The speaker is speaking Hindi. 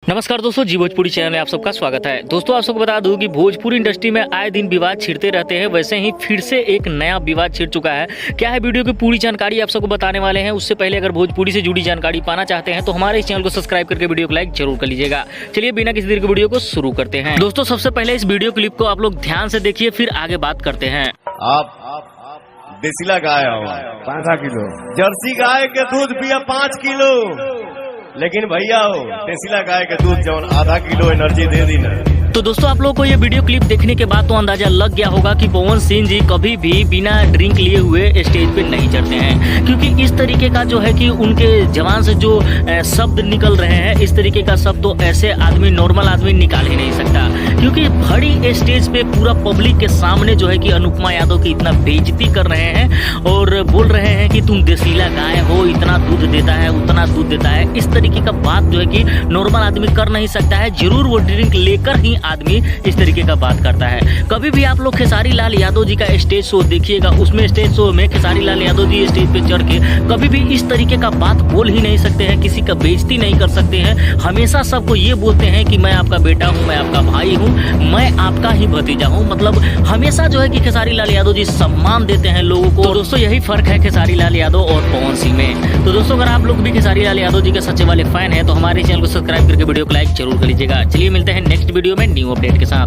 नमस्कार दोस्तों, जी भोजपुरी चैनल में आप सबका स्वागत है। दोस्तों, आप सबको बता दूं कि भोजपुरी इंडस्ट्री में आए दिन विवाद छिड़ते रहते हैं, वैसे ही फिर से एक नया विवाद छिड़ चुका है। क्या है वीडियो की पूरी जानकारी आप सबको बताने वाले हैं। उससे पहले अगर भोजपुरी से जुड़ी जानकारी पाना चाहते हैं तो हमारे इस चैनल को सब्सक्राइब करके वीडियो को लाइक जरूर कर लीजिएगा। चलिए बिना किसी देर के वीडियो को शुरू करते हैं। दोस्तों, सबसे पहले इस वीडियो क्लिप को आप लोग ध्यान से देखिए, फिर आगे बात करते हैं। आप देसीला गाय हो 5 किलो, जर्सी गाय के दूध पिया 5 किलो, लेकिन भैया हो देसीला गाय के दूध जौन आधा किलो एनर्जी दे दी ना। तो दोस्तों, आप लोगों को ये वीडियो क्लिप देखने के बाद तो अंदाजा लग गया होगा कि पवन सिंह जी कभी भी बिना ड्रिंक लिए हुए स्टेज पे नहीं चढ़ते हैं, क्योंकि इस तरीके का जो है कि उनके जवान से जो शब्द निकल रहे हैं, इस तरीके का शब्द तो ऐसे आदमी, नॉर्मल आदमी निकाल ही नहीं सकता। क्योंकि बड़ी स्टेज पे पूरा पब्लिक के सामने जो है कि अनुपमा यादव की इतना बेइज्जती कर रहे हैं और बोल रहे हैं कि तुम देसीला गाय हो, इतना दूध देता है, उतना दूध देता है। इस तरीके का बात जो है कि नॉर्मल आदमी कर नहीं सकता है। जरूर वो ड्रिंक लेकर ही आदमी इस तरीके का बात करता है। कभी भी आप लोग खेसारी लाल यादव जी का स्टेज शो देखिएगा, उसमें स्टेज शो में खेसारी लाल यादव जी स्टेज पे चढ़ के कभी भी इस तरीके का बात बोल ही नहीं सकते हैं, किसी का बेइज्जती नहीं कर सकते हैं। हमेशा सबको ये बोलते हैं कि मैं आपका बेटा हूँ, मैं आपका भाई हूँ, मैं आपका ही भतीजा हूँ। मतलब हमेशा जो है कि खेसारी लाल यादव जी सम्मान देते हैं लोगों को। तो दोस्तों, यही फर्क है खेसारी लाल यादव और पवन सिंह में। तो दोस्तों, अगर आप लोग भी खेसारी लाल यादव जी के सच्चे वाले फैन हैं तो हमारे चैनल को सब्सक्राइब करके वीडियो को लाइक जरूर कर लीजिएगा। चलिए मिलते हैं नेक्स्ट वीडियो में न्यू अपडेट के साथ।